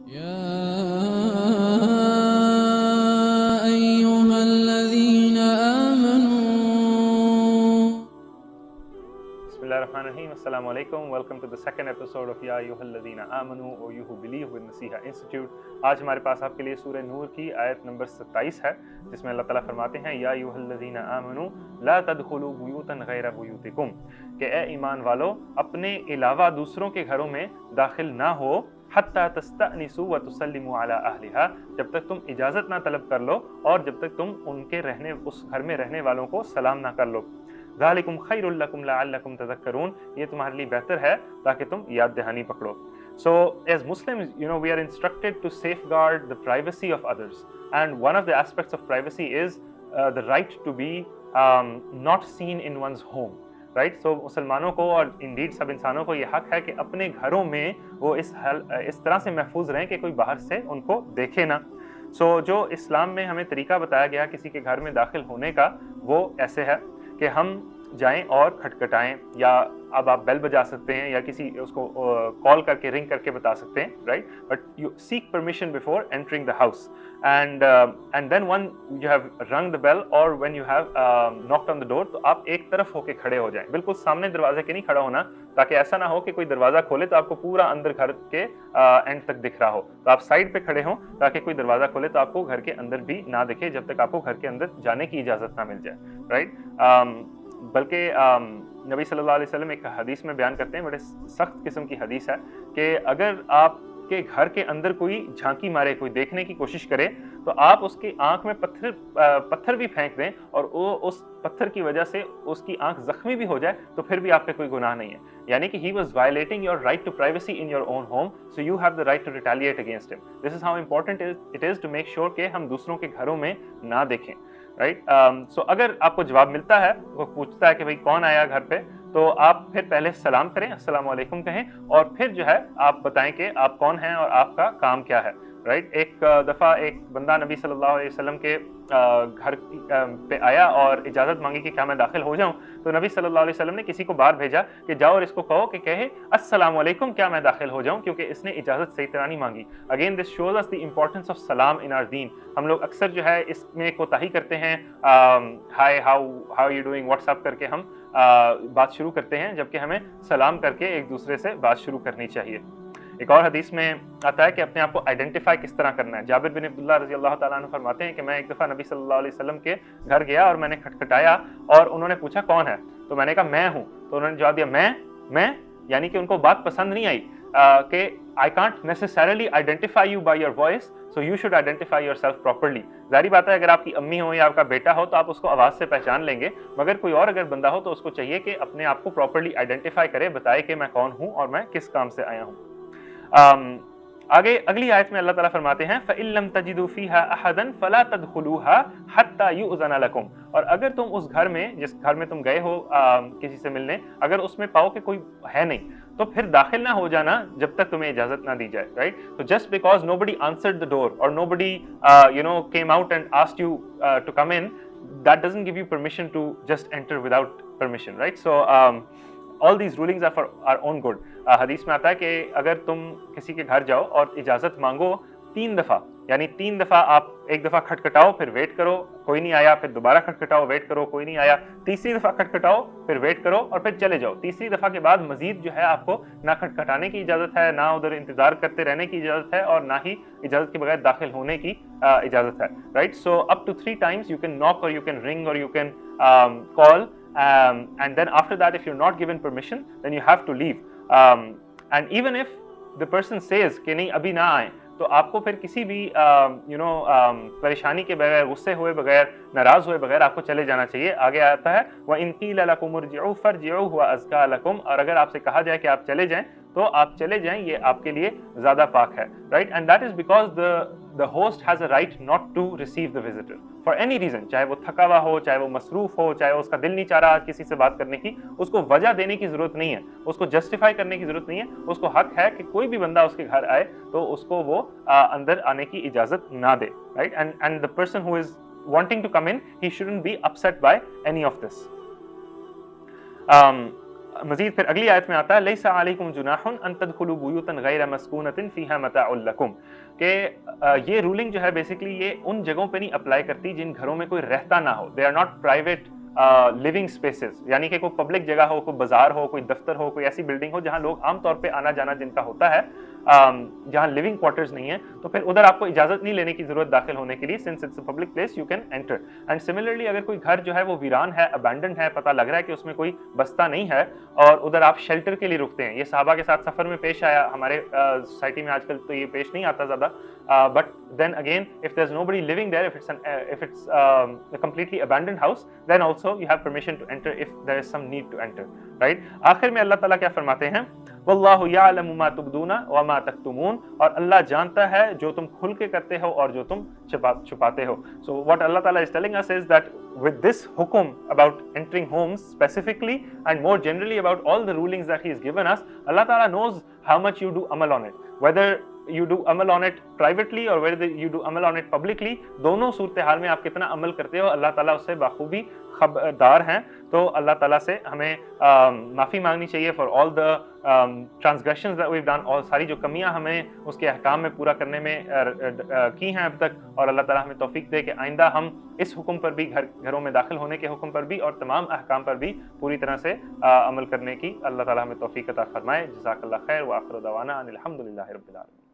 يا أيها الذين آمنوا Bismillahirrahmanirrahim. Assalamu alaikum. Welcome to the second episode of Ya Ayyuhalladhina Amanu or You Who Believe with Nasiha Institute. आज हमारे पास आपके लिए सूरह नूर की आयत नंबर 27 है, जिसमें अल्लाह ताला फरमाते हैं या अय्युहल्लज़ीना आमनू ला तदखुलू बुयूतन गैरा बुयूतिकुम, कि ए ईमान वालो अपने अलावा दूसरों के घरों में दाखिल ना हो, हत्ता तस्तअनिसू व तुसल्लिमू अला अहलिहा, जब तक तुम इजाज़त ना तलब कर लो और जब तक तुम उनके रहने उस घर में रहने वालों को सलाम ना कर लो। ज़ालिकुम खैरुल लकुम लअल्लकुम तज़क्करून, ये तुम्हारे लिए बेहतर है ताकि तुम याद दहानी पकड़ो। So as Muslims, we are instructed to safeguard the privacy of others, and one of the aspects of privacy is the right to be not seen in one's home, right? So मुसलमानों को और indeed सब इंसानों को ये हक है कि अपने घरों में वो इस तरह से महफूज रहें कि कोई बाहर से उनको देखे ना। So जो इस्लाम में हमें तरीका बताया गया किसी के घर में दाखिल होने का, वो ऐसे है कि हम जाएं और खटखटाएं, या अब आप बेल बजा सकते हैं या किसी उसको कॉल करके रिंग करके बता सकते हैं, right? But you seek permission before entering the house, and then one you have rang the bell और when you have knocked on the door, तो आप एक तरफ होके खड़े हो जाएं, बिल्कुल सामने दरवाजे के नहीं खड़ा होना, ताकि ऐसा ना हो कि कोई दरवाजा खोले तो आपको पूरा अंदर घर के एंड तक दिख रहा हो। तो आप साइड पे खड़े हों ताकि कोई दरवाजा खोले तो आपको घर के अंदर भी ना दिखे जब तक आपको घर के अंदर जाने की इजाजत ना मिल जाए, राइट? बल्कि नबी सल्लल्लाहु अलैहि वसल्लम एक हदीस में बयान करते हैं, बड़े सख्त किस्म की हदीस है, कि अगर आपके घर के अंदर कोई झांकी मारे, कोई देखने की कोशिश करे, तो आप उसकी आंख में पत्थर भी फेंक दें और वो उस पत्थर की वजह से उसकी आंख जख्मी भी हो जाए, तो फिर भी आप पे कोई गुनाह नहीं है। यानी कि he was violating your right to privacy in your own home, so you have the right to retaliate against him. This is how important it is to make sure कि हम दूसरों के घरों में ना देखें, राइट? सो अगर आपको जवाब मिलता है, वो पूछता है कि भाई कौन आया घर पे, तो आप फिर पहले सलाम करें, अस्सलामु अलैकुम कहें, और फिर जो है आप बताएं कि आप कौन हैं और आपका काम क्या है, राइट? एक दफ़ा एक बंदा नबी सल्लल्लाहु अलैहि वसल्लम के घर पे आया और इजाज़त मांगी कि क्या मैं दाखिल हो जाऊं, तो नबी सल्लल्लाहु अलैहि वसल्लम ने किसी को बाहर भेजा कि जाओ और इसको कहो कि कहे अस्सलामु अलैकुम, क्या मैं दाखिल हो जाऊं, क्योंकि इसने इजाज़त सही तरह नहीं मांगी। Again this shows us the importance of सलाम इन आवर दीन। हम लोग अक्सर जो है इसमें कोताही करते हैं, hi how you doing, WhatsApp करके हम बात शुरू करते हैं, जबकि हमें सलाम करके एक दूसरे से बात शुरू करनी चाहिए। एक और हदीस में आता है कि अपने आप को आइडेंटिफाई किस तरह करना है। जाबिर बिन अब्दुल्लाह रज़ी अल्लाह ताला अन्हु फरमाते हैं कि मैं एक दफ़ा नबी सल्लल्लाहु अलैहि वसल्लम के घर गया और मैंने खटखटाया और उन्होंने पूछा कौन है, तो मैंने कहा मैं हूँ। तो उन्होंने जवाब दिया मैं, यानी कि उनको बात पसंद नहीं आई कि I can't necessarily identify you by your voice, so you should identify yourself properly. जाहिर बात है अगर आपकी अम्मी हो या आपका बेटा हो तो आप उसको आवाज़ से पहचान लेंगे, मगर कोई और अगर बंदा हो तो उसको चाहिए कि अपने आप को प्रॉपर्ली आइडेंटिफाई करे, बताए कि मैं कौन हूँ और मैं किस काम से आया हूँ। आगे अगली आयत में अल्लाह ताला फरमाते हैं फ़इल्लम तजिदू फ़ीहा अहदन फ़ला तदखुलूहा हत्ता युअज़न लकुम, और अगर तुम उस घर में, जिस घर में तुम गए हो किसी से मिलने, अगर उसमें पाओ कि कोई है नहीं, तो फिर दाखिल ना हो जाना जब तक तुम्हें इजाजत ना दी जाए, राइट? तो just because nobody answered the door और nobody came out and asked you to come in, that doesn't give you permission to just enter without permission, right? So all these rulings are for our own good. हदीस में आता है कि अगर तुम किसी के घर जाओ और इजाज़त मांगो 3 दफ़ा, यानी 3 दफ़ा आप एक दफ़ा खटखटाओ, फिर वेट करो, कोई नहीं आया, फिर दोबारा खटखटाओ, वेट करो, कोई नहीं आया, तीसरी दफ़ा खटखटाओ, फिर वेट करो और फिर चले जाओ। तीसरी दफ़ा के बाद मजीद जो है आपको ना खटखटाने की इजाज़त है, ना उधर इंतज़ार करते रहने की इजाज़त है, और ना ही इजाज़त के बगैर दाखिल होने की इजाज़त है, right? So up to 3 times you can knock or you can ring or you can call, and then after that if you're not given permission then you have to leave, and even if the person says कि नहीं अभी ना आए, तो आपको फिर किसी भी परेशानी के बगैर, गुस्से हुए बगैर, नाराज हुए बगैर आपको चले जाना चाहिए। आगे आता है व इन क़ील लकुम इरजिऊ फरजिऊ हुवा अज़का लकुम, और अगर आपसे कहा जाए कि आप चले जाएं तो आप चले जाएं, ये आपके लिए ज़्यादा पाक है, right? And that is because the host has a right not to receive the visitor for any reason, चाहे वो थका हुआ हो, चाहे वो मसरूफ़ हो, चाहे उसका दिल नहीं चाह रहा आज किसी से बात करने की, उसको वजह देने की ज़रूरत नहीं है, उसको जस्टिफाई करने की ज़रूरत नहीं है, उसको हक है कि कोई भी बंदा उसके घर आए तो उसको वो अंदर आने की इजाज़त ना दे, right? And the person who is wanting to come in, he shouldn't be upset by any of this. मजीद फिर अगली आयत में आता है लैसा अलैकुम जुनाहुन अन तदखुलू बुयूतन गैर मस्कूनतिन फीहा मताउल लकुम, कि ये रूलिंग जो है बेसिकली ये उन जगहों पे नहीं अप्लाई करती जिन घरों में कोई रहता ना हो। They are not private living spaces, यानी कि कोई पब्लिक जगह हो, कोई बाजार हो, कोई दफ्तर हो, कोई ऐसी बिल्डिंग हो जहां लोग आमतौर पे आना जाना जिनका होता है, जहां लिविंग क्वार्टर्स नहीं है, तो फिर उधर आपको इजाजत नहीं लेने की जरूरत दाखिल होने के लिए, since it's a public place you can enter. And similarly अगर कोई घर जो है वो वीरान है, अबैंडन्ड है, पता लग रहा है कि उसमें कोई बसता नहीं है और उधर आप शेल्टर के लिए रुकते हैं, ये सहाबा के साथ सफर में पेश आया, हमारे सोसाइटी में आजकल तो ये पेश नहीं आता ज्यादा, but then again if there's nobody living there, if it's a completely abandoned house, then also you have permission to enter if there is some need to enter, right? आखिर में अल्लाह ताला क्या फरमाते हैं, वल्लाहु यअलमु मा तुबदूना व मा तक्तुमून, और अल्लाह जानता है जो तुम खुल के करते हो और जो तुम छुपाते हो। So what Allah Ta'ala is telling us is that with this hukum about entering homes specifically and more generally about all the rulings that He has given us, Allah Ta'ala knows how much you do amal on it, whether you do amal on it privately or whether you do amal on it publicly, दोनों सूरत हाल में आप कितना अमल करते हो अल्लाह ताला उससे बाखूबी खबरदार हैं। तो अल्लाह ताला से हमें माफ़ी मांगनी चाहिए for all the transgressions that we have done, और सारी जो कमियां हमें उसके अहकाम में पूरा करने में की हैं अब तक, और अल्लाह ताला हमें तौफीक दे कि आइंदा हम इस हुक्म पर भी, घरों में दाखिल होने के हुक्म पर भी और तमाम अहकाम पर भी पूरी तरह से अमल करने की अल्लाह ताला हमें तौफीक अता फरमाए। जज़ाकल्लाह खैर व आखिर दवाना अनिल हम्दुलिल्लाहि रब्बिल आलमीन।